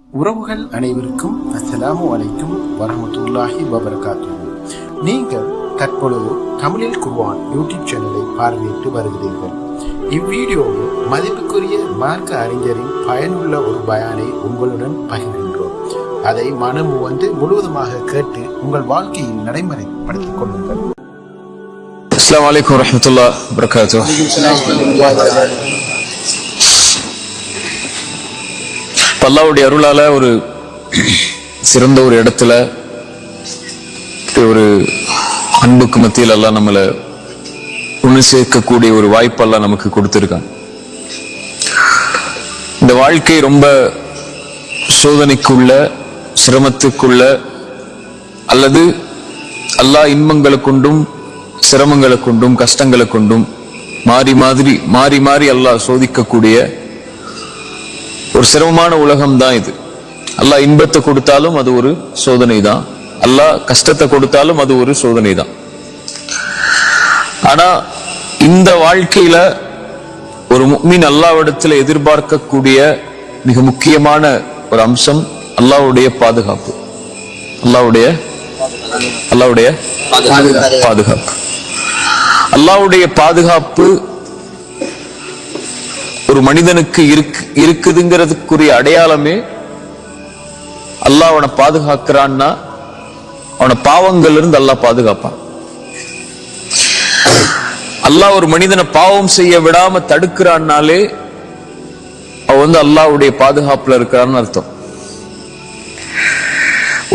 உறவுகள் அனைவருக்கும் அஸ்ஸலாமு அலைக்கும் வரஹ்மத்துல்லாஹி வபரகாத்துஹு. நீங்கள் தற்பொழுது தமிழில் குர்ஆன் யூடியூப் சேனலை பார்வையிட்டு வருகிறீர்கள். இவ்வீடியோவில் மதிப்புக்குரிய மார்க்க அறிஞரின் பயனுள்ள ஒரு பயானை உங்களுடன் பகிர்கின்றோம். அதை மனமு முழுவதுமாக கேட்டு உங்கள் வாழ்க்கையில் நடைமுறைப்படுத்திக் கொள்ளுங்கள். அஸ்ஸலாமு அலைக்கும் வரஹ்மத்துல்லாஹி வபரகாத்துஹு. அல்லாஹ்வுடைய அருளால ஒரு சிறந்த ஒரு இடத்துல ஒரு அன்புக்கு மத்தியில் அல்லாஹ் நம்மளை ஒன்று சேர்க்கக்கூடிய ஒரு வாய்ப்பெல்லாம் நமக்கு கொடுத்திருக்கான். இந்த வாழ்க்கை ரொம்ப சோதனைக்குள்ள, சிரமத்துக்குள்ள, அல்லது அல்லாஹ் இன்பங்களை கொண்டும் சிரமங்களை கொண்டும் கஷ்டங்களை கொண்டும் மாறி மாறி அல்லாஹ் சோதிக்கக்கூடிய ஒரு சிரமமான உலகம் தான் இது. அல்லாஹ் இன்பத்தை கொடுத்தாலும் அது ஒரு சோதனை தான், அல்லாஹ் கஷ்டத்தை கொடுத்தாலும் அது ஒரு சோதனை தான். ஆனா இந்த வாழ்க்கையில ஒரு முஃமின் அல்லாஹ்விடத்துல எதிர்பார்க்கக்கூடிய மிக முக்கியமான ஒரு அம்சம் அல்லாஹ்வுடைய பாதுகாப்பு. அல்லாஹ்வுடைய பாதுகாப்பு. அல்லாஹ்வுடைய பாதுகாப்பு ஒரு மனிதனுக்கு இருக்குதுங்கிறதுக்குரிய அடையாளமே அல்லாஹ் அவனை பாதுகாக்கிறான்னா அவனை பாவங்கள்ல இருந்து அல்லாஹ் பாதுகாப்பான். அல்லாஹ் ஒரு மனிதனை பாவம் செய்ய விடாம தடுக்கிறான்னாலே அவன் அல்லாஹ்வுடைய பாதுகாப்புல இருக்கிறான்னு அர்த்தம்.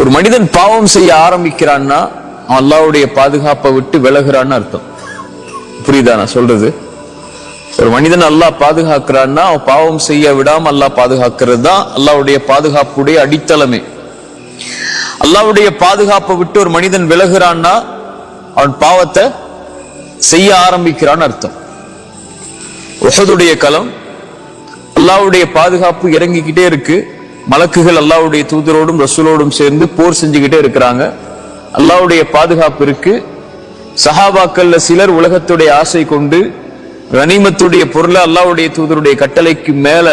ஒரு மனிதன் பாவம் செய்ய ஆரம்பிக்கிறான்னா அவன் அல்லாஹ்வுடைய பாதுகாப்பை விட்டு விலகுறான்னு அர்த்தம். புரியுதா நான் சொல்றது? ஒரு மனிதன் அல்லாஹ் பாதுகாக்கிறான்னா அவன் பாவம் செய்ய விடாம அல்லாஹ் பாதுகாக்கிறது தான் அல்லாஹ்வுடைய பாதுகாப்புடைய அடித்தளமே. அல்லாஹ்வுடைய பாதுகாப்பை விட்டு ஒரு மனிதன் விலகுறான்னா அவன் பாவத்தை செய்ய ஆரம்பிக்கிறான்னு அர்த்தம். உஹதுடைய களம், அல்லாஹ்வுடைய பாதுகாப்பு இறங்கிக்கிட்டே இருக்கு. மலக்குகள் அல்லாஹ்வுடைய தூதரோடும் ரசூலோடும் சேர்ந்து போர் செஞ்சுக்கிட்டே இருக்கிறாங்க. அல்லாஹ்வுடைய பாதுகாப்பு இருக்கு. சஹாபாக்கள்ல சிலர் உலகத்துடைய ஆசை கொண்டு கனிமத்துடைய பொருளை அல்லாஹ்வுடைய தூதருடைய கட்டளைக்கு மேல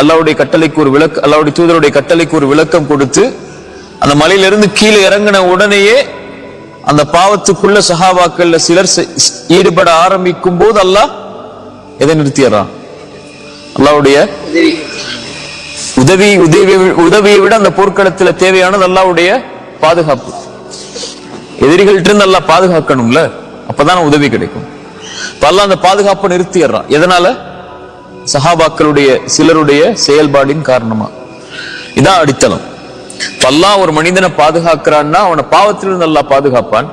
அல்லாஹ்வுடைய கட்டளைக்கு ஒரு அல்லாஹ்வுடைய தூதருடைய கட்டளைக்கு ஒரு விளக்கம் கொடுத்து அந்த மலையிலிருந்து கீழே இறங்கின உடனேயே அந்த பாவத்துக்குள்ள சஹாபாக்கள்ல சிலர் ஈடுபட ஆரம்பிக்கும் போது அல்லாஹ் எதை நிறுத்திடுறான்? அல்லாஹ்வுடைய உதவியை விட அந்த போர்க்களத்துல தேவையானது அல்லாஹ்வுடைய பாதுகாப்பு. எதிரிகள்ட்ட இருந்து அல்லாஹ் பாதுகாக்கணும்ல, அப்பதான் உதவி கிடைக்கும். அல்லாஹ் அந்த பாதுகாப்பை நிறுத்திடுறான். எதனால? சஹாபாக்களுடைய சிலருடைய செயல்பாடின் காரணமா. இதான் அடித்தளம். அல்லாஹ் ஒரு மனிதனை பாதுகாக்கிறான்னா அவனை பாவத்திலிருந்து அல்லாஹ் பாதுகாப்பான்.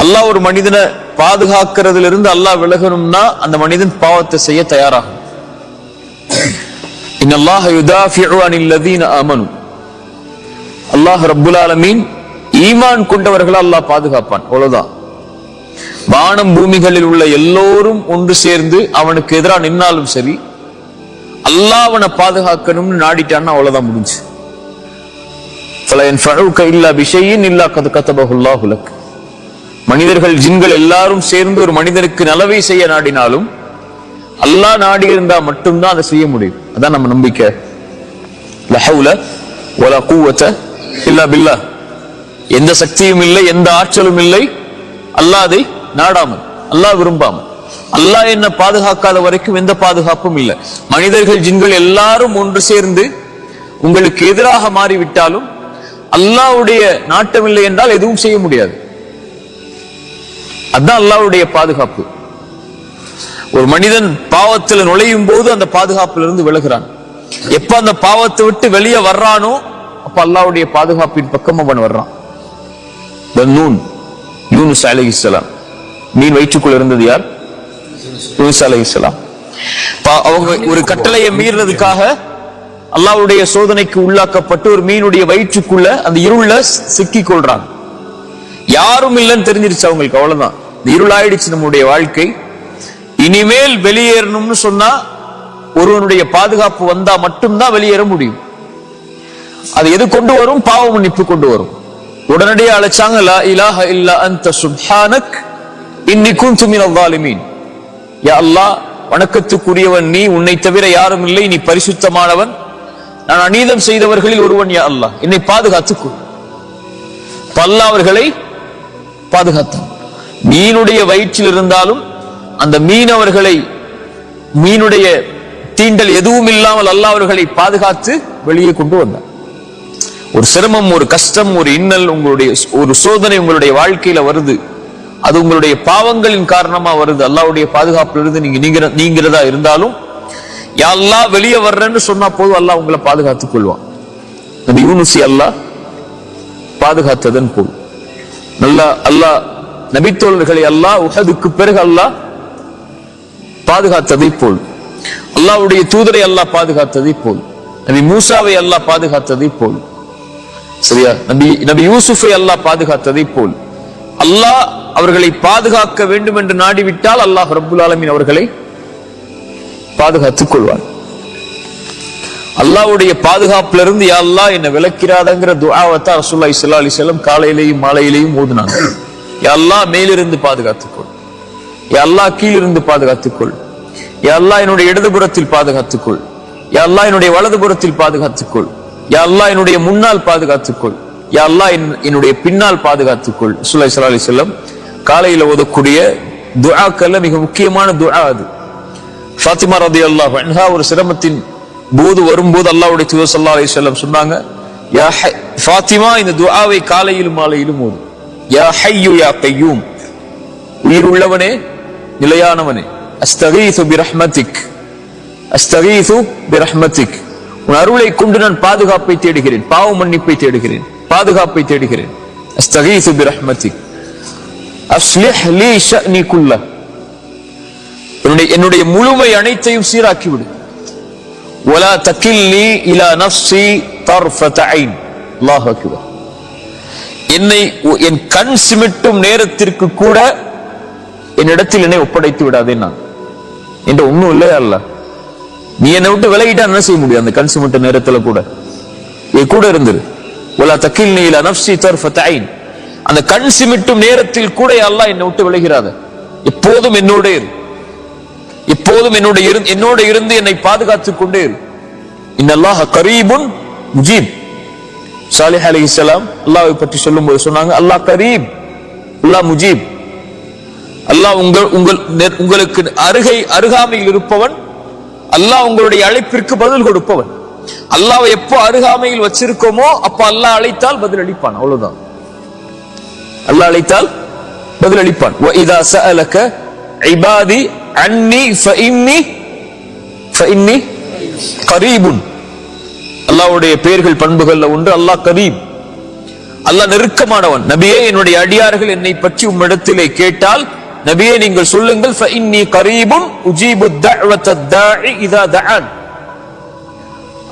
அல்லாஹ் ஒரு மனிதனை பாதுகாக்கிறதுல இருந்து அல்லாஹ் விலகணும்னா அந்த மனிதன் பாவத்தை செய்ய தயாராகும். இன்னல்லாஹ யுதாஃபிஉ அனில் லதீன ஆமனு. அல்லாஹ் ரப்புல் ஆலமீன் ஈமான் கொண்டவர்களை அல்லாஹ் பாதுகாப்பான். அவ்வளவுதான். வானம் பூமிகளில் உள்ள எல்லோரும் ஒன்று சேர்ந்து அவனுக்கு எதிராக நின்னாலும் சரி, அல்லாஹ் அவனை பாதுகாக்கணும்னு நாடிட்டான்னா அவ்வளவுதான் முடிஞ்சு. மனிதர்கள் ஜின்கள் எல்லாரும் சேர்ந்து ஒரு மனிதனுக்கு நலவை செய்ய நாடினாலும் அல்லாஹ் நாடி இருந்தா மட்டும்தான் அதை செய்ய முடியும். அதான் நம்ம நம்பிக்கை. லா ஹவுல வலா குவத இல்லா பில்லாஹ். எந்த சக்தியும் இல்லை, எந்த ஆற்றலும் இல்லை அல்லாஹ் அதை நாடாமல், அல்லாஹ் விரும்பாமல். அல்லாஹ் என்ன பாதுகாக்காத வரைக்கும் எந்த பாதுகாப்பும் இல்லை. மனிதர்கள் ஜின்கள் எல்லாரும் ஒன்று சேர்ந்து உங்களுக்கு எதிராக மாறிவிட்டாலும் அல்லாஹ்வுடைய நாட்டம் இல்லை என்றால் எதுவும் செய்ய முடியாது. அதுதான் அல்லாஹ்வுடைய பாதுகாப்பு. ஒரு மனிதன் பாவத்தில் நுழையும் போது அந்த பாதுகாப்புல இருந்து விலகுறான். எப்ப அந்த பாவத்தை விட்டு வெளியே வர்றானோ அப்ப அல்லாஹ்வுடைய பாதுகாப்பின் பக்கம் அவன் வர்றான். யூனுஸ் அலைஹிஸ்ஸலாம், மீன் வயிற்றுக்குள்ள இருந்தது யார்? யூனுஸ் அலைஹிஸ்ஸலாம். அவங்க ஒரு கட்டளையை மீறினதுக்காக அல்லாஹ்வுடைய சோதனைக்கு உள்ளாக்கப்பட்டு ஒரு மீனுடைய வயிற்றுக்குள்ள அந்த இருள சிக்கி கொள்றாங்க. யாரும் இல்லைன்னு தெரிஞ்சிருச்சு அவங்களுக்கு. அவ்வளவுதான், இந்த இருளாயிடுச்சு நம்முடைய வாழ்க்கை. இனிமேல் வெளியேறணும்னு சொன்னா ஒருவனுடைய பாதுகாப்பு வந்தா மட்டும்தான் வெளியேற முடியும். அது எது கொண்டு வரும்? பாவ மன்னிப்பு கொண்டு வரும். உடனடியாக அழைச்சாங்க, லா இலாஹ இல்லா அன்த சுப்ஹானக் இன்னி குன்து மினல் ஸாலிமீன். யா அல்லாஹ், வணக்கத்துக்குரியவன் நீ, உன்னை தவிர யாரும் இல்லை, நீ பரிசுத்தமானவன், நான் அநீதம் செய்தவர்களில் ஒருவன் யா அல்லாஹ், என்னை பாதுகாத்துக்கொள். அல்லாஹ் அவர்களை பாதுகாத்தான். மீனுடைய வயிற்றில் இருந்தாலும் அந்த மீனுடைய தீண்டல் எதுவும் இல்லாமல் அல்லாஹ் அவர்களை பாதுகாத்து வெளியே கொண்டு வந்தார். ஒரு சிரமம், ஒரு கஷ்டம், ஒரு இன்னல், உங்களுடைய ஒரு சோதனை உங்களுடைய வாழ்க்கையில வருது, அது உங்களுடைய பாவங்களின் காரணமா வருது. அல்லாஹ்வுடைய பாதுகாப்பிலிருந்து நீங்க நீங்கிறதா இருந்தாலும் யா அல்லாஹ் வெளியே வர்றேன்னு சொன்னா போதும், அல்லாஹ் உங்களை பாதுகாத்துக் கொள்வான். நபி யூனுஸை அல்லாஹ் பாதுகாத்ததன் போல் அல்லாஹ் நபித்தோழர்களை அல்லாஹ் உஹதுக்கு பிறகு அல்லாஹ் பாதுகாத்ததை போல், அல்லாஹ்வுடைய தூதரை அல்லாஹ் பாதுகாத்ததை போல், நபி மூசாவை அல்லாஹ் பாதுகாத்ததை போல், சரியா, நபி யூசுஃபை அல்லாஹ் பாதுகாத்ததை போல் அல்லாஹ் அவர்களை பாதுகாக்க வேண்டும் என்று நாடிவிட்டால் அல்லாஹ் ரப்புல் ஆலமீன் அவர்களை பாதுகாத்துக் கொள்வார். அல்லாஹ்வுடைய பாதுகாப்பிலிருந்து யா அல்லாஹ் என்னை விலக்கிறாதங்கிற துஆவத்தை ரசூலுல்லாஹி ஸல்லல்லாஹு அலைஹி வஸல்லம் காலையிலேயும் மாலையிலேயும் ஓதுனாங்க. யா அல்லாஹ் மேலிருந்து பாதுகாத்துக்கொள், யா அல்லாஹ் கீழிருந்து பாதுகாத்துக்கொள், யா அல்லாஹ் என்னுடைய இடதுபுறத்தில் பாதுகாத்துக்கொள், யா அல்லாஹ் என்னுடைய வலதுபுறத்தில் பாதுகாத்துக்கொள், யா அல்லாஹ் என்னுடைய முன்னால் பாதுகாத்துக்கொள், யா அல்லாஹ் என்னுடைய பின்னால் பாதுகாத்துக்கொள். ரசூலுல்லாஹி ஸல்லல்லாஹு அலைஹி வஸல்லம் காலையில ஓதக்கூடிய துஆக்கல்ல மிக முக்கியமான துஆ அது. ஃபாத்திமா ரலியல்லாஹு அன்ஹா ஒரு சிரமத்தின் போது வரும்போது அல்லாஹ்வுடைய தூதர் ஸல்லல்லாஹு அலைஹி வஸல்லம் சொன்னாங்க, யா ஃபாத்திமா இந்த துஆவை காலையிலும் மாலையிலும் ஓது. யா ஹய்யு யா கய்யூம், உயிர் உள்ளவனே நிலையானவனே, அஸ்தகீது பிரஹ்மதிக், அஸ்தகீது பிரஹ்மதிக், உன் அருளை கொண்டு நான் பாதுகாப்பை தேடுகிறேன், பாவ மன்னிப்பை தேடுகிறேன், பாதுகாப்பை தேடுகிறேன். அஸ்தகீது பிரஹ்மதிக் அஸ்லிஹ் லீ ஷஅனி குல்ல, என்னுடைய முழுமை அனைத்தையும் சீராக்கி விடு. வலா தகில்னி இலா நஃப்ஸி தர்ஃபத ஐன். அல்லாஹு அக்பர். என் கண் சிமிட்டும் நேரத்திற்கு கூட என்னிடத்தில் என்னை ஒப்படைத்து விடாதே. நான் என்ற ஒண்ணும் இல்லையா அல்லாஹ், நீ என்னை விட்டு விலகிட்டா என்ன செய்ய முடியும்? அந்த கண் சிமிட்ட நேரத்துல கூட என் கூட இருந்துரு. வலா தகில்னி இலா நஃப்ஸி தர்ஃபத ஐன். அந்த கண் சிமிட்டும் நேரத்தில் கூட அல்லாஹ் என்னை விட்டு விலகிறாத, எப்போதும் என்னோட இரு, எப்போதும் என்னோட இருந்து என்னை பாதுகாத்துக் கொண்டே இரு. இன்னல்லாஹ கரீபுன் முஜீப். சாலிஹ் அலைஹிஸ்ஸலாம் அல்லாஹ்வை பற்றி சொல்லும்போது சொன்னாங்க, அல்லாஹ் கரீப், அல்லாஹ் முஜீப். அல்லாஹ் உங்களுக்கு அருகாமையில் இருப்பவன், அல்லாஹ் உங்களுடைய அழைப்பிற்கு பதில் கொடுப்பவன். அல்லாஹ்வை எப்போ அருகாமையில் வச்சிருக்கோமோ அப்ப அல்லாஹ் அழைத்தால் பதில் அளிப்பான். அவ்வளவுதான். அல்லாஹ் அழைத்தால் பதில் அளிப்பான். வ இதா சஅலக இபாதி அன்னி ஃபஇன்னி கரீபுன். அல்லாஹ்வுடைய பெயர்கள் பண்புகள்ல ஒன்று அல்லாஹ் கரீப், அல்லாஹ் நெருக்கமானவன். நபியே, என்னுடைய அடியார்கள் என்னை பற்றி உம்மிடத்திலே கேட்டால் நபியே நீங்கள் சொல்லுங்கள், ஃபஇன்னி கரீபுன் உஜீபு தஅவத தாஇ இதா தஆன்.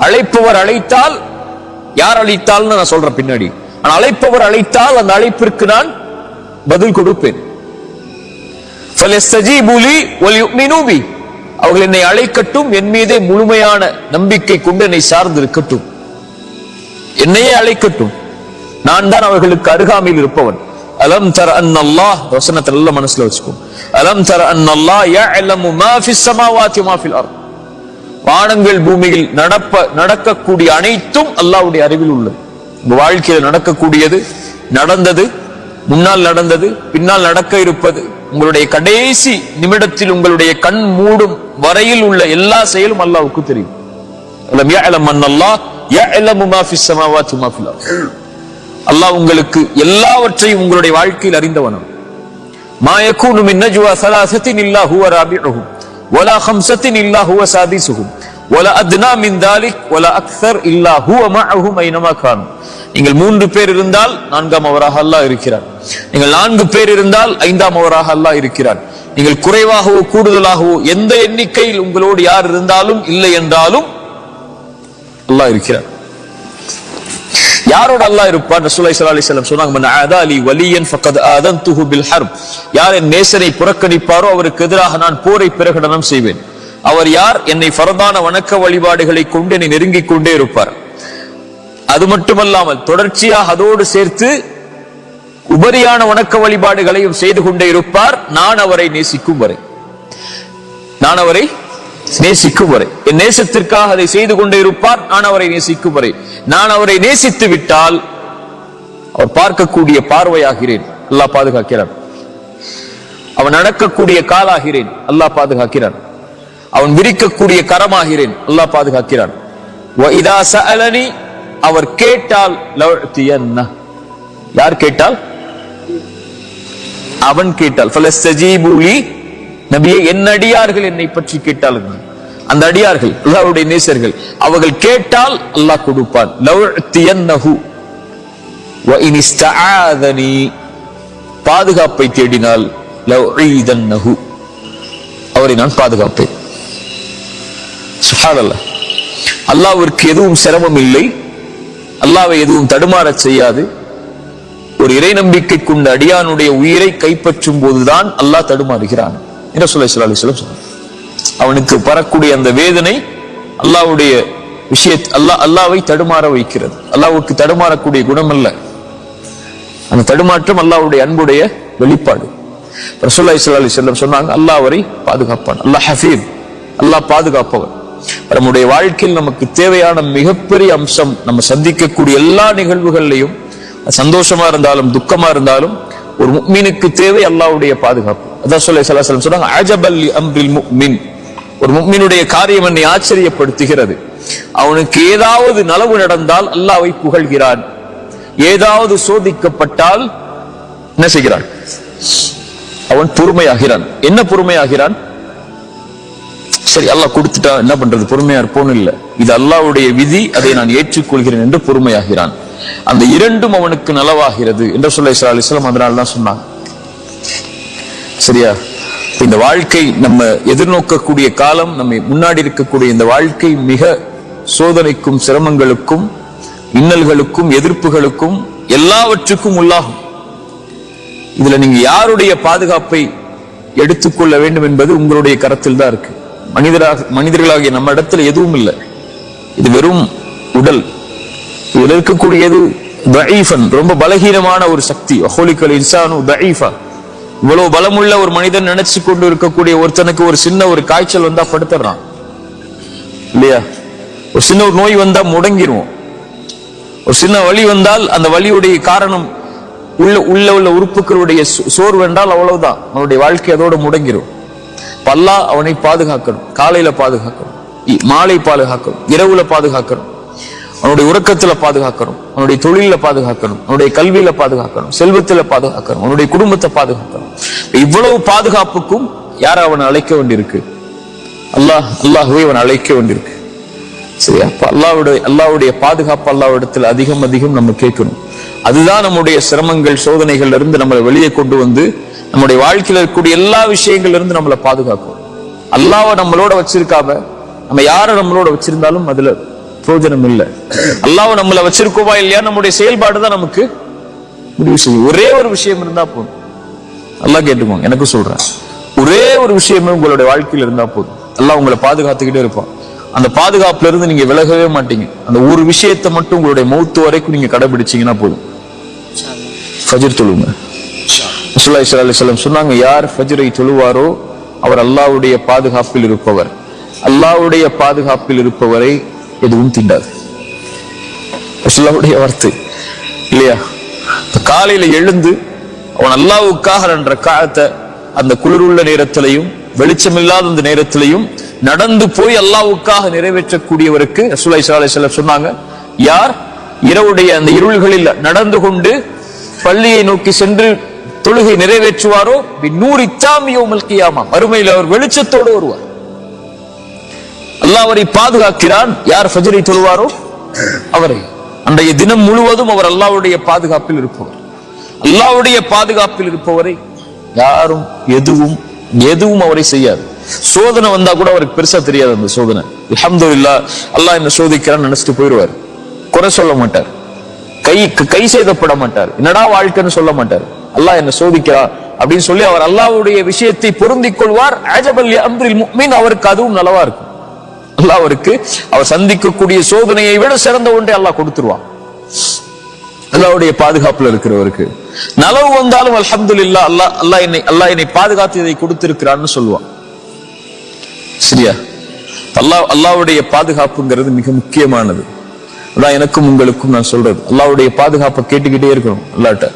அழைப்பவர் அழைத்தால், யார் அழைத்தால்னு நான் சொல்றேன் பின்னாடி, ஆனால் அழைப்பவர் அழைத்தால் அந்த அழைப்பிற்கு நான் பதில் கொடுப்பேன். அவர்கள் என்னை அழைக்கட்டும், என் மீதே முழுமையான நம்பிக்கை கொண்டு என்னை சார்ந்து இருக்கட்டும், என்னையே அழைக்கட்டும், நான் தான் அவர்களுக்கு அருகாமையில் இருப்பவன். அலம் தர அன்னல்லாஹ், வசனத்தை நல்ல மனசுல வச்சுக்கோ. அலம் தர அன்னல்லாஹ் யஅலமு மா ஃபிஸ் ஸமாவாதி மா ஃபில் அர்த். வானங்கள் பூமியில் நடக்கக்கூடிய அனைத்தும் அல்லாஹ்வுடைய அறிவில் உள்ளது. உங்க வாழ்க்கையில் நடக்கக்கூடியது, நடந்தது, முன்னால் நடந்தது, பின்னால் நடக்க இருப்பது, உங்களுடைய கடைசி நிமிடத்தில் உங்களுடைய கண் மூடும் வரையில் உள்ள எல்லா செயலும் அல்லாஹ்வுக்கு தெரியும். அலம் யஅலம் அன்னல்லாஹ் யஅலமு மா ஃபிஸ் ஸமாவாதி மா ஃபில் அர்த். அல்லாஹ் உங்களுக்கு எல்லாவற்றையும் உங்களுடைய வாழ்க்கையில் அறிந்தவன். மா யகூனு மின் நஜ்வா ஸலாஸத்தின் இல்லா ஹுவ ராபிஉஹும் வலா ஹம்ஸத்தின் இல்லா ஹுவ சாதிஸுஹும் வலா அத்னா மின் தாலிக் வலா அக்ஸர் இல்லா ஹுவ மஅஹும் ஐனமா கானு. நீங்கள் 3 பேர் இருந்தால் 4ஆம் அவராக அல்லாஹ் இருக்கிறார். நீங்கள் 4 பேர் இருந்தால் 5ஆம் அவராக அல்லாஹ் இருக்கிறார். நீங்கள் குறைவாகவோ கூடுதலாகவோ எந்த எண்ணிக்கையில் உங்களோடு யார் இருந்தாலும் இல்லை என்றாலும் அல்லாஹ் இருக்கிறார். யாரோட அல்லாஹ் இருப்பார்? ரசூலுல்லாஹி ஸல்லல்லாஹு அலைஹி வஸல்லம் சொன்னாங்க, மன் ஆதாலி வலியன் ஃபகத் ஆதன்துஹு பில் ஹர்ப். யார் என் நேசரை புறக்கணிப்பாரோ அவருக்கு எதிராக நான் போரை பிரகடனம் செய்வேன். அவர் யார்? என்னை ஃபர்தான வணக்க வழிபாடுகளை கொண்டு என்னை நெருங்கிக் கொண்டே இருப்பார். அது மட்டுமல்லாமல் தொடர்ச்சியாக அதோடு சேர்த்து உபரியான வணக்க வழிபாடுகளையும் செய்து கொண்டே இருப்பார், நான் அவரை நேசிக்கும் வரை. நான் அவரை நேசிக்கும் வரை, என் நேசத்திற்காக அதை செய்து கொண்டே இருப்பார். நான் அவரை நேசிக்கும் வரை. நான் அவரை நேசித்து விட்டால் அவர் பார்க்கக்கூடிய பார்வையாகிறேன், அல்லாஹ் பாதுகாக்கிறான். அவன் நடக்கக்கூடிய காலாகிறேன், அல்லாஹ் பாதுகாக்கிறான். அவன் விரிக்கக்கூடிய கரமாகிறேன், அல்லாஹ் பாதுகாக்கிறான். وَإِذَا سَأَلَنِي அவர் கேட்டால் لَأُعْطِيَنَّهُ யார் கேட்டால்? அவன் கேட்டால். فَلَسْتَجِيبُوا لِي நபியே, என் அடியார்கள் என்னை பற்றி கேட்டார்கள். அந்த அடியார்கள் அல்லாஹ்வுடைய நேசர்கள், அவர்கள் கேட்டால் அல்லாஹ் கொடுப்பான். لَأُعْطِيَنَّهُ وَإِنِ اسْتَعَاذَنِي பாதுகாப்பை தேடினால் لَأُعِيذَنَّهُ அவரை நான் பாதுகாப்பேன். சுப்ஹானல்லாஹ். அல்லாஹ்விற்கு எதுவும் சிரமம் இல்லை, அல்லாஹ்வை எதுவும் தடுமாறச் செய்யாது. ஒரு இறை நம்பிக்கை கொண்ட அடியானுடைய உயிரை கைப்பற்றும் போதுதான் அல்லாஹ் தடுமாறுகிறான் என்று ரசூலுல்லாஹி ஸல்லல்லாஹு அலைஹி வஸல்லம் சொன்னார். அவனுக்கு பரக்கூடிய அந்த வேதனை அல்லாஹ்வுடைய அல்லாஹ்வை தடுமாற வைக்கிறது. அல்லாஹ்வுக்கு தடுமாறக்கூடிய குணம் அல்ல, அந்த தடுமாற்றம் அல்லாஹ்வுடைய அன்புடைய வெளிப்பாடு. ரசூலுல்லாஹி ஸல்லல்லாஹு அலைஹி வஸல்லம் சொன்னாங்க, அல்லாஹ் அவரை பாதுகாப்பான். அல்லாஹ் ஹஃபீஸ், அல்லாஹ் பாதுகாப்பவன். நம்முடைய வாழ்க்கையில் நமக்கு தேவையான மிகப்பெரிய அம்சம், நம்ம சந்திக்கக்கூடிய எல்லா நிகழ்வுகள்லையும் சந்தோஷமா இருந்தாலும் துக்கமா இருந்தாலும் ஒரு முஃமினுக்கு தேவை அல்லாஹ்வுடைய பாதுகாப்பு. அதான் ரசூலுல்லாஹி ஸல்லல்லாஹு அலைஹி வஸல்லம் சொன்னாங்க, அஜபல் லி அம்ரில் முஃமின், ஒரு முஃமினுடைய காரியம் என்னை ஆச்சரியப்படுத்துகிறது. அவனுக்கு ஏதாவது நலவு நடந்தால் அல்லாஹ்வை புகழ்கிறான், ஏதாவது சோதிக்கப்பட்டால் என்ன செய்கிறான்? அவன் பொறுமையாகிறான். என்ன பொறுமையாகிறான்? சரி, அல்லாஹ் கொடுத்துட்டா என்ன பண்றது, பொறுமையா இருப்போன்னு இல்ல, இது அல்லாஹ்வுடைய விதி, அதை நான் ஏற்றுக்கொள்கிறேன் என்று பொறுமையாகிறான். அந்த இரண்டும் அவனுக்கு நலவாகிறது என்று ரசூலுல்லாஹி ஸல்லல்லாஹு அலைஹி வஸல்லம் அதனால தான் சொன்னாங்க. சரியா? இந்த வாழ்க்கை நம்ம எதிர்நோக்கக்கூடிய காலம், நம்ம முன்னாடி இருக்கக்கூடிய இந்த வாழ்க்கை மிக சோதனைக்கும் சிரமங்களுக்கும் இன்னல்களுக்கும் எதிர்ப்புகளுக்கும் எல்லாவற்றுக்கும் உள்ளாகும். இதுல நீங்க யாருடைய பாதுகாப்பை எடுத்துக்கொள்ள வேண்டும் என்பது உங்களுடைய கரத்தில் தான் இருக்கு. மனிதர்களாகிய நம்ம இடத்துல எதுவும் இல்லை, இது வெறும் உடல். இதுல இருக்கக்கூடியது தஈஃபன், ரொம்ப பலகீனமான ஒரு சக்தி. வஹுலிகல் இன்சானு தஈஃபா, இவ்வளவு பலமுள்ள ஒரு மனிதன் நினைச்சு கொண்டு இருக்கக்கூடிய ஒருத்தனுக்கு ஒரு சின்ன ஒரு காய்ச்சல் வந்தா படுத்துறான் இல்லையா? ஒரு சின்ன ஒரு நோய் வந்தா முடங்கிடுவோம். ஒரு சின்ன வலி வந்தால் அந்த வலியுடைய காரணம் உள்ள உறுப்புகளுடைய சோர்வு என்றால் அவ்வளவுதான், அவனுடைய வாழ்க்கை அதோட முடங்கிடும். அல்லாஹ் அவனை பாதுகாக்கணும். காலையில பாதுகாக்கணும், மாலை பாதுகாக்கணும், இரவுல பாதுகாக்கணும், அவனுடைய உறக்கத்துல பாதுகாக்கணும், அவனுடைய தொழில பாதுகாக்கணும், அவனுடைய கல்வியில பாதுகாக்கணும், செல்வத்துல பாதுகாக்கணும், அவனுடைய குடும்பத்தை பாதுகாக்கணும். இவ்வளவு பாதுகாப்புக்கும் யார அவன் அழைக்க வேண்டியிருக்கு? அல்லாஹ்வை அவன் அழைக்க வேண்டியிருக்கு. சரியா? அல்லாஹ்வுடைய பாதுகாப்பு அல்லாஹ்விடத்தில் அதிகம் அதிகம் நம்ம கேட்கணும். அதுதான் நம்முடைய சிரமங்கள் சோதனைகள்ல இருந்து நம்மளை வெளியே கொண்டு வந்து நம்முடைய வாழ்க்கையில இருக்கக்கூடிய எல்லா விஷயங்கள்ல இருந்து நம்மளை பாதுகாக்கும். அல்லாஹ்வை நம்மளோட வச்சிருக்காம நம்ம யார நம்மளோட வச்சிருந்தாலும் அதுல பிரயோஜனம் இல்லை. அல்லாஹ்வை நம்மள வச்சிருக்கோமா இல்லையா நம்முடைய செயல்பாடுதான் நமக்கு முடிவு செய்யும். ஒரே ஒரு விஷயம் இருந்தா போதும். அல்லாஹ் கேட்டுக்கோங்க, எனக்கு சொல்றேன், ஒரே ஒரு விஷயமே உங்களுடைய வாழ்க்கையில இருந்தா போதும். அல்லாஹ் உங்களை பாதுகாத்துக்கிட்டே இருப்பான். அந்த பாதுகாப்புல இருந்து நீங்க விலகவே மாட்டீங்க. அந்த ஒரு விஷயத்தை மட்டும் உங்களுடைய மௌத்து வரைக்கும் நீங்க கடைபிடிச்சீங்கன்னா போதும். ஃபஜ்ர் தொழுங்க. ரசூலுல்லாஹி ஸல்லல்லாஹு அலைஹி வஸல்லம் சொன்னாங்க, யார் ஃபஜ்ரை தொழுவாரோ அவர் அல்லாஹ்வுடைய பாதுகாப்பில் இருப்பவர். அல்லாஹ்வுடைய பாதுகாப்பில் இருப்பவரை எதுவும் தீண்டாது. ரசூலுல்லாஹ்வுடைய வார்த்தை இல்லையா? காலையில எழுந்து அவன் அல்லாஹ்வுக்காக என்ற காலத்தை அந்த குளிருள்ள நேரத்திலையும் வெளிச்சமில்லாத அந்த நேரத்திலையும் நடந்து போய் அல்லாஹ்வுக்காக நிறைவேற்றக்கூடியவருக்கு ரசூலுல்லாஹி ஸல்லல்லாஹு அலைஹி வஸல்லம் சொன்னாங்க, யார் இரவுடைய அந்த இருள்களில் நடந்து கொண்டு பள்ளியை நோக்கி சென்று தொழுகை நிறைவேற்றுவாரோ பின்னூரி தாமியோமல் கியாமா, மறுமையில் அவர் வெளிச்சத்தோடு வருவார். அல்லாஹ் அவரை பாதுகாக்கிறான். யார் ஃபஜ்ரை தொழுவாரோ அவரை அன்றைய தினம் முழுவதும் அவர் அல்லாஹ்வுடைய பாதுகாப்பில் இருப்பவர். அல்லாஹ்வுடைய பாதுகாப்பில் இருப்பவரை யாரும் எதுவும் அவரை செய்யாது. சோதனை வந்தா கூட அவருக்கு பெருசா தெரியாது. அந்த சோதனை அல்ஹம்துலில்லாஹ் அல்லாஹ் என்ன சோதிக்கிறான்னு நினைச்சிட்டு போயிடுவார். குறை சொல்ல மாட்டார், கை செய்தப்பட மாட்டார், என்னடா வாழ்க்கைன்னு சொல்ல மாட்டார். அல்லாஹ் என்ன சோதிக்கிறார் அப்படின்னு சொல்லி அவர் அல்லாஹ்வுடைய விஷயத்தை பொருந்திக் கொள்வார். அஜபல் லி அம்ரில் முஃமின், அவருக்கு அதுவும் நலவா இருக்கும். அல்லாஹ் அவருக்கு அவர் சந்திக்கக்கூடிய சோதனையை விட சிறந்த ஒன்றை அல்லாஹ் கொடுத்துருவான். அல்லாஹ்வுடைய பாதுகாப்புல இருக்கிறவருக்கு நலவு வந்தாலும் அல்ஹம்துலில்லாஹ் அல்லாஹ் என்னை பாதுகாத்து இதை கொடுத்திருக்கிறான்னு சொல்லுவான். சரியா? அல்லாஹ்வுடைய பாதுகாப்புங்கிறது மிக முக்கியமானது. அதான் எனக்கும் உங்களுக்கும் நான் சொல்றது, அல்லாஹ்வுடைய பாதுகாப்பை கேட்டுக்கிட்டே இருக்கணும். அல்லாஹ்ட்ட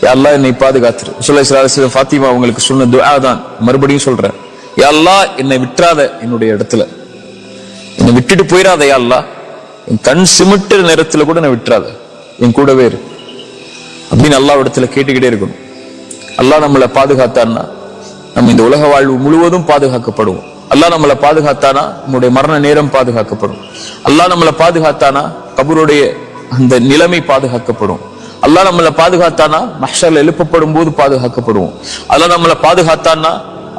யா அல்லாஹ் என்னை பாதுகாத்துரு. ரசூலுல்லாஹி ஸல்லல்லாஹு அலைஹி வஸல்லம் ஃபாத்திமா அவங்களுக்கு சொன்ன துஆ தான். மறுபடியும் சொல்றேன், யா அல்லாஹ் என்னை விட்டுறாத, என்னுடைய இடத்துல என்னை விட்டுட்டு போயிடாத யா அல்லாஹ், என் கண் சிமிட்டுற நேரத்துல கூட என்னை விட்டுறாத, என் கூடவே இரு அப்படின்னு அல்லாஹ் இடத்துல கேட்டுக்கிட்டே இருக்கணும். அல்லாஹ் நம்மளை பாதுகாத்தான்னா நம்ம இந்த உலக வாழ்வு முழுவதும் பாதுகாக்கப்படுவோம். அல்லாஹ் நம்மளை பாதுகாத்தானா நம்முடைய மரண நேரம் பாதுகாக்கப்படும். அல்லாஹ் நம்மளை பாதுகாத்தானா கபருடைய அந்த நிலைமை பாதுகாக்கப்படும். அல்லாஹ் நம்மளை பாதுகாத்தானா மஹ்ஷர்ல எழுப்பப்படும் போது பாதுகாக்கப்படுவோம். அல்லாஹ் நம்மளை பாதுகாத்தானா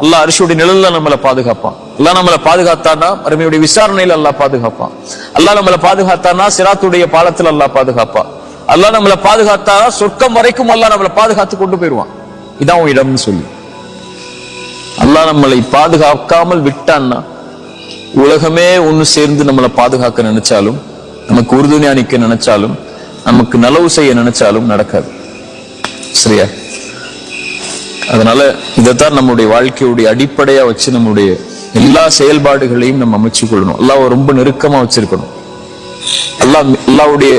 அல்லாஹ் அரிசியுடைய நிழல்ல நம்மளை பாதுகாப்பான். அல்லாஹ் நம்மளை பாதுகாத்தானா மறுமையுடைய விசாரணையில அல்லாஹ் பாதுகாப்பான். அல்லாஹ் நம்மளை பாதுகாத்தானா சிராத்துடைய பாலத்தில் அல்லாஹ் பாதுகாப்பான். அல்லாஹ் நம்மளை பாதுகாத்தானா சொர்க்கம் வரைக்கும் அல்லாஹ் நம்மளை பாதுகாத்து கொண்டு போயிடுவான். இதான் உன் இடம்னு சொல்லி அல்லாஹ் நம்மளை பாதுகாக்காமல் விட்டான்னா உலகமே ஒண்ணு சேர்ந்து நம்மளை பாதுகாக்க நினைச்சாலும், நமக்கு உறுதுணை அணிக்க நினைச்சாலும், நமக்கு நலவு செய்ய நினைச்சாலும் நடக்காது. சரியா? அதனால இதைத்தான் நம்முடைய வாழ்க்கையுடைய அடிப்படையா வச்சு நம்முடைய எல்லா செயல்பாடுகளையும் நம்ம அமைச்சு கொள்ளணும். அல்லாஹ் ரொம்ப நெருக்கமா வச்சிருக்கணும். அல்லாஹ்வுடைய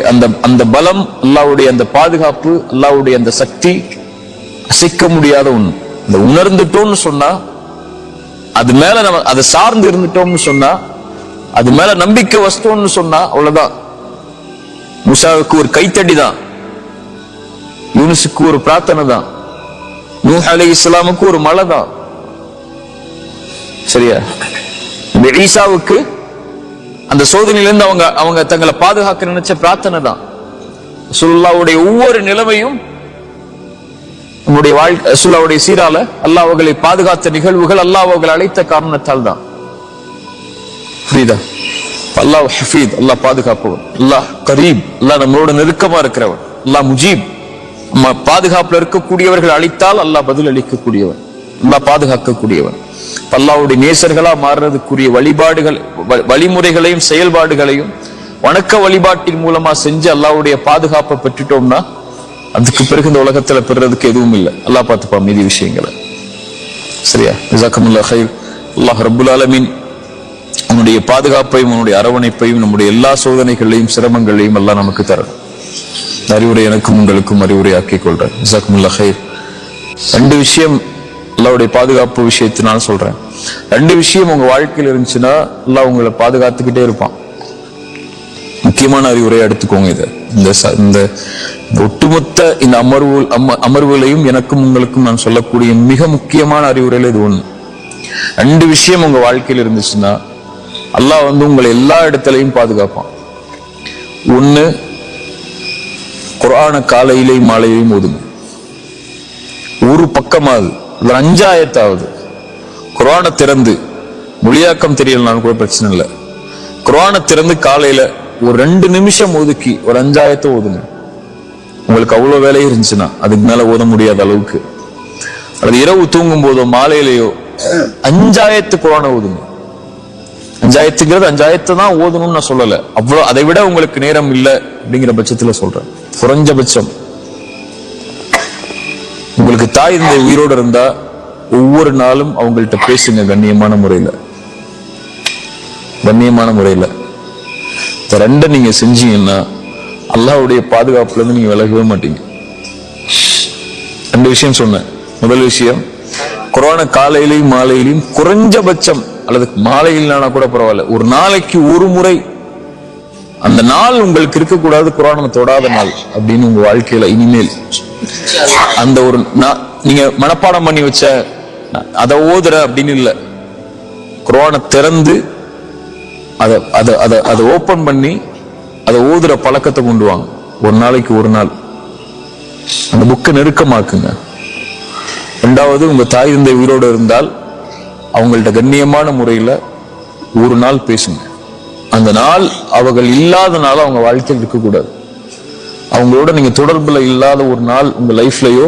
அந்த பலம், அல்லாஹ்வுடைய அந்த பாதுகாப்பு, அல்லாஹ்வுடைய அந்த சக்தி அசைக்க முடியாத ஒண்ணு. இந்த உணர்ந்துட்டோம்னு சொன்னா, அது மேல நம்ம அதை சார்ந்து இருந்துட்டோம்னு சொன்னா, அது மேல நம்பிக்கை வச்சிட்டோம்னு சொன்னா அவ்வளவுதான். மூசாவுக்கு ஒரு கைத்தடி தான், யூனுஸுக்கு ஒரு பிரார்த்தனை தான், நூஹ் அலைஹிஸ்ஸலாமுக்கு ஒரு மலை தான். சரியா? இந்த ஈசாவுக்கு அந்த சோதனையிலிருந்து அவங்க தங்களை பாதுகாக்க நினைச்ச பிரார்த்தனை தான். ரசூலுல்லாஹ்வுடைய ஒவ்வொரு நிலைமையும் நம்முடைய வாழ்க்கை ரசூலுல்லாஹ்வுடைய சீரால அல்லாஹ் அவர்களை பாதுகாத்த நிகழ்வுகள், அல்லாஹ் அவர்களை அழைத்த காரணத்தால் தான். புரியுதா? அல்லாஹ் ஹஃபீத், அல்லாஹ் பாதுகாப்பவன். அல்லாஹ் கரீப், அல்லாஹ் நம்மளோட நெருக்கமா இருக்கிறவன். அல்லாஹ் முஜீப், நம்ம பாதுகாப்புல இருக்கக்கூடியவர்கள் அழைத்தால் அல்லாஹ் பதில் அளிக்கக்கூடியவன், அல்லாஹ் பாதுகாக்கக்கூடியவன். அல்லாஹ்வுடைய நேசர்களா மாறுறதுக்குரிய வழிபாடுகள், வழிமுறைகளையும் செயல்பாடுகளையும் வணக்க வழிபாட்டின் மூலமா செஞ்சு அல்லாஹ்வுடைய பாதுகாப்பை பெற்றுட்டோம்னா அதுக்கு பிறகு இந்த உலகத்துல பெறுறதுக்கு எதுவும் இல்லை. அல்லாஹ் பார்த்துப்பா மீதி விஷயங்களை. சரியா? ஜஸாக்கமுல்லாஹ் கைர். அல்லாஹ் ரப்புல் ஆலமீன் உன்னுடைய பாதுகாப்பையும் உன்னுடைய அரவணைப்பையும் நம்முடைய எல்லா சோதனைகளையும் சிரமங்களையும் எல்லாம் நமக்கு தரணும். அறிவுரை எனக்கும் உங்களுக்கும் அறிவுரை ஆக்கிக் கொள்றேன். ஜஸாக்கமுல்லாஹ் கைர். 2 விஷயம் அல்லாஹ்வுடைய பாதுகாப்பு விஷயத்தினால சொல்றேன். 2 விஷயம் உங்க வாழ்க்கையில் இருந்துச்சுன்னா அல்லாஹ் உங்களை பாதுகாத்துக்கிட்டே இருப்பான். முக்கியமான அறிவுரையை எடுத்துக்கோங்க. இது இந்த ஒட்டுமொத்த இந்த அமர்வுகளையும் எனக்கும் உங்களுக்கும் நான் சொல்லக்கூடிய மிக முக்கியமான அறிவுரையில இது ஒண்ணு. 2 விஷயம் உங்க வாழ்க்கையில் இருந்துச்சுன்னா அல்லாஹ் உங்களை எல்லா இடத்திலையும் பாதுகாப்பான். ஒண்ணு, குர்ஆன காலையிலையும் மாலையிலையும் ஓதுங்க. ஒரு பக்கமாவது 5 ஆயத்தாவது குர்ஆனை திறந்து, மொழியாக்கம் தெரியலனாலும் கூட பிரச்சனை இல்லை, குர்ஆனை திறந்து காலையில ஒரு 2 நிமிஷம் ஒதுக்கி ஒரு 5 ஆயத்தை ஓதுங்க. உங்களுக்கு அவ்வளவு வேலை இருந்துச்சுன்னா அதுக்கு மேல ஓத முடியாத அளவுக்கு, அல்லது இரவு தூங்கும் போதோ மாலையிலேயோ 5 ஆயத்து குர்ஆனை ஓதுங்க. 5 ஆயத்துங்கிறது 5 ஆயத்தை தான் ஓதணும்னு நான் சொல்லல, அவ்வளவு அதை விட உங்களுக்கு நேரம் இல்லை அப்படிங்கிற பட்சத்துல சொல்றேன். குறைஞ்சபட்சம் உங்களுக்கு தாய் இந்த உயிரோடு இருந்தா ஒவ்வொரு நாளும் அவங்கள்ட்ட பேசுங்க கண்ணியமான முறையில. இந்த 2 நீங்க செஞ்சீங்கன்னா அல்லாஹ்வுடைய பாதுகாப்புல இருந்து நீங்க விலகவே மாட்டீங்க. 2 விஷயம் சொன்னேன். முதல் விஷயம், குர்ஆனை காலையிலையும் மாலையிலையும் குறைஞ்சபட்சம், அல்லது மாலையிலானா கூட பரவாயில்ல, ஒரு நாளைக்கு ஒரு முறை, அந்த நாள் உங்களுக்கு இருக்கக்கூடாது குர்ஆனை தொடாத நாள் அப்படின்னு உங்க வாழ்க்கையில இனிமேல் அந்த ஒரு நீங்க மனப்பாடம் பண்ணி வச்ச அதை ஓதுற அப்படின்னு இல்லை, குர்ஆனை திறந்து அதை ஓபன் பண்ணி அதை ஓதுற பழக்கத்தை கொண்டு வாங்க. ஒரு நாளைக்கு ஒரு நாள் அந்த புக்கை நெருக்கமாக்குங்க. 2வது, உங்க தாய் தந்தை உயிரோடு இருந்தால் அவங்கள்ட்ட கண்ணியமான முறையில ஒரு நாள் பேசுங்க. அந்த நாள் அவர்கள் இல்லாத நாள் அவங்க வாழ்க்கையில் இருக்கக்கூடாது. அவங்களோட நீங்க தொடர்புல இல்லாத ஒரு நாள் உங்க லைஃப்லயோ,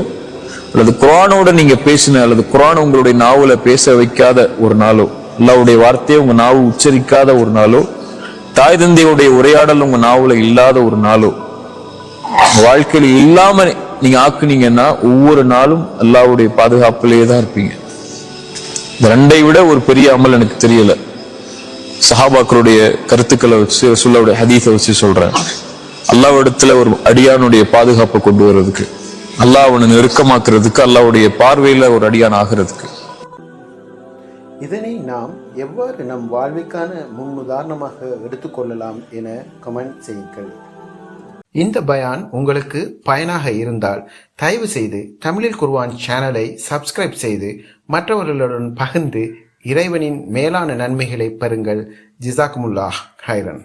அல்லது குர்ஆனோட நீங்க பேசின, அல்லது குர்ஆன் உங்களுடைய நாவுல பேச வைக்காத ஒரு நாளோ, அல்லாஹ்வுடைய வார்த்தையை உங்க நாவு உச்சரிக்காத ஒரு நாளோ, தாய் தந்தையுடைய உரையாடல் உங்க நாவுல இல்லாத ஒரு நாளோ வாழ்க்கையில இல்லாம நீங்க ஆக்குனீங்கன்னா ஒவ்வொரு நாளும் அல்லாஹ்வுடைய பாதுகாப்பிலேயே தான் இருப்பீங்க. இந்த 2ஐ விட ஒரு பெரிய அமல் எனக்கு தெரியல. சஹாபாக்களுடைய கருத்துக்களை வச்சு ரசூலுல்லாஹ்வுடைய ஹதீஸை வச்சு சொல்றேன். அல்லாஹ்விடத்துல ஒரு அடியானுடைய பாதுகாப்பை கொண்டு வர்றதுக்கு, அல்லாஹ் அவனை நெருக்கமாக்குறதுக்கு, அல்லாஹ்வுடைய பார்வையில ஒரு அடியான் ஆகிறதுக்கு. இதனை நாம் எவ்வாறு நம் வாழ்விற்கான முன்னுதாரணமாக எடுத்துக்கொள்ளலாம் என கமெண்ட் செய்யுங்கள். இந்த பயான் உங்களுக்கு பயனாக இருந்தால் தயவு செய்து தமிழில் குர்ஆன் சேனலை சப்ஸ்கிரைப் செய்து மற்றவர்களுடன் பகிர்ந்து இறைவனின் மேலான நன்மைகளை பெறுங்கள். ஜிசாக்குமுல்லாஹ் ஹைரன்.